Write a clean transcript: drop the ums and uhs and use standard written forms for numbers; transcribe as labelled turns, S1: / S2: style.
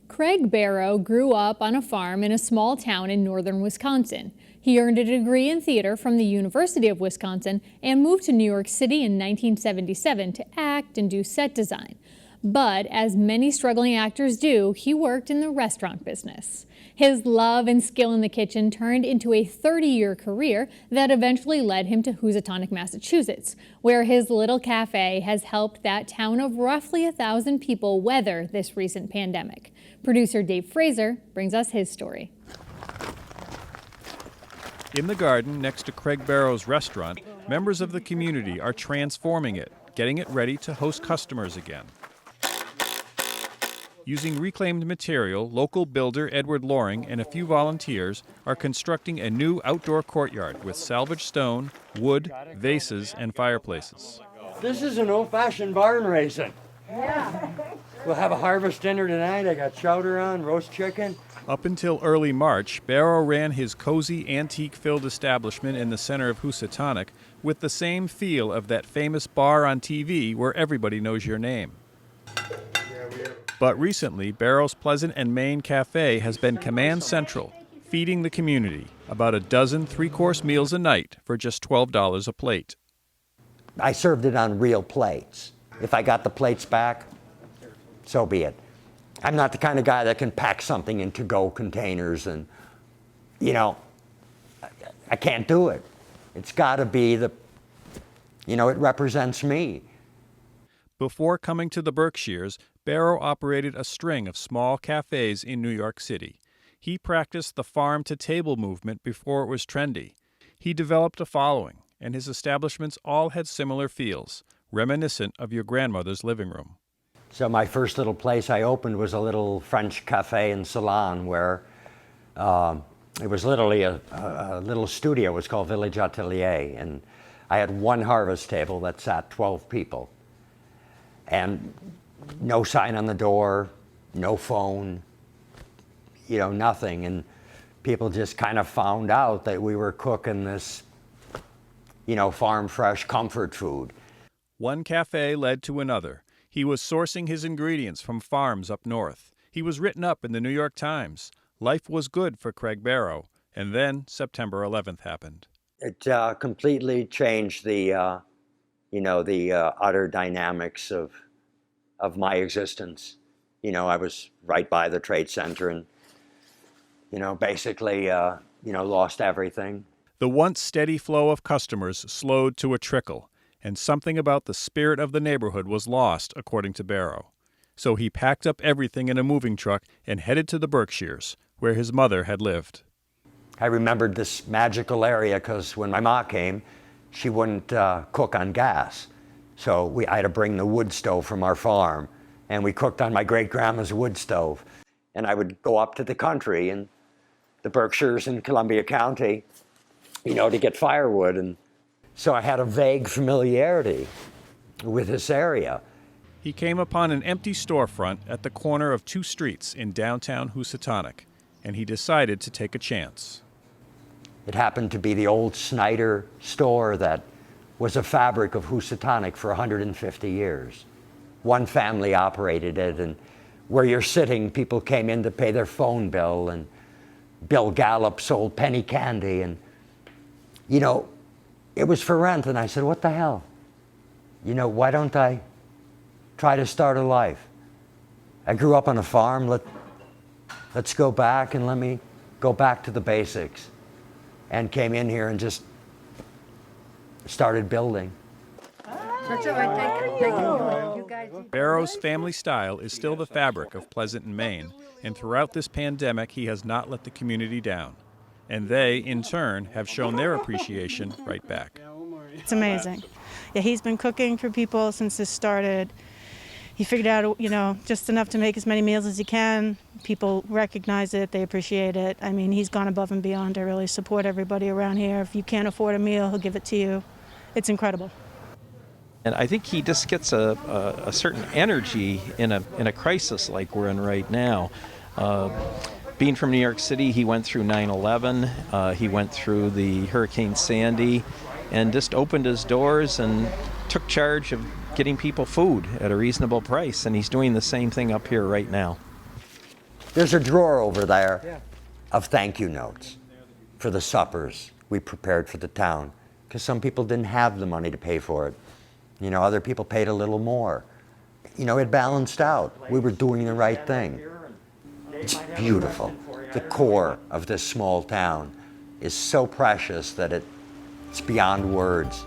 S1: Craig Bero grew up on a farm in a small town in northern Wisconsin. He earned a degree in theater from the University of Wisconsin and moved to New York City in 1977 to act and do set design. But as many struggling actors do, he worked in the restaurant business. His love and skill in the kitchen turned into a 30-year career that eventually led him to Housatonic, Massachusetts, where his little cafe has helped that town of roughly 1,000 people weather this recent pandemic. Producer Dave Fraser brings us his story.
S2: In the garden next to Craig Bero's restaurant, members of the community are transforming it, getting it ready to host customers again. Using reclaimed material, local builder Edward Loring and a few volunteers are constructing a new outdoor courtyard with salvaged stone, wood, vases, and fireplaces.
S3: This is an old-fashioned barn raising. Yeah. We'll have a harvest dinner tonight. I got chowder on, roast chicken.
S2: Up until early March, Bero ran his cozy, antique-filled establishment in the center of Housatonic with the same feel of that famous bar on TV where everybody knows your name. But recently, Bero's Pleasant and Main Café has been command central, feeding the community about a dozen three-course meals a night for just $12 a plate.
S3: I served it on real plates. If I got the plates back, so be it. I'm not the kind of guy that can pack something in to-go containers and, I can't do it. It's got to be it represents me.
S2: Before coming to the Berkshires, Bero operated a string of small cafes in New York City. He practiced the farm-to-table movement before it was trendy. He developed a following, and his establishments all had similar feels, reminiscent of your grandmother's living room.
S3: So my first little place I opened was a little French cafe and salon where it was literally a little studio. It was called Village Atelier, and I had one harvest table that sat 12 people. And no sign on the door, no phone, nothing. And people just kind of found out that we were cooking this, farm fresh comfort food.
S2: One cafe led to another. He was sourcing his ingredients from farms up north. He was written up in the New York Times. Life was good for Craig Bero. And then September 11th happened.
S3: It completely changed the utter dynamics of my existence. I was right by the Trade Center and, basically, lost everything.
S2: The once steady flow of customers slowed to a trickle, and something about the spirit of the neighborhood was lost, according to Bero. So he packed up everything in a moving truck and headed to the Berkshires, where his mother had lived.
S3: I remembered this magical area because when my mom came, she wouldn't cook on gas. So I had to bring the wood stove from our farm, and we cooked on my great-grandma's wood stove. And I would go up to the country in the Berkshires in Columbia County, to get firewood. And so I had a vague familiarity with this area.
S2: He came upon an empty storefront at the corner of two streets in downtown Housatonic, and he decided to take a chance.
S3: It happened to be the old Snyder store that was a fabric of Housatonic for 150 years. One family operated it, and where you're sitting, people came in to pay their phone bill, and Bill Gallup sold penny candy, and, it was for rent. And I said, what the hell? Why don't I try to start a life? I grew up on a farm. Let's go back and let me go back to the basics. And came in here and just started building.
S2: Bero's family style is still the fabric of Pleasant and Main, and throughout this pandemic, he has not let the community down. And they, in turn, have shown their appreciation right back.
S4: It's amazing. Yeah, he's been cooking for people since this started. He figured out, just enough to make as many meals as he can. People recognize it, they appreciate it. I mean, he's gone above and beyond to really support everybody around here. If you can't afford a meal, he'll give it to you. It's incredible.
S5: And I think he just gets a certain energy in a crisis like we're in right now. Being from New York City, he went through 9/11, he went through the Hurricane Sandy, and just opened his doors and took charge of getting people food at a reasonable price, and he's doing the same thing up here right now.
S3: There's a drawer over there of thank you notes for the suppers we prepared for the town, because some people didn't have the money to pay for it. You know, other people paid a little more. You know, it balanced out. We were doing the right thing. It's beautiful. The core of this small town is so precious that it's beyond words.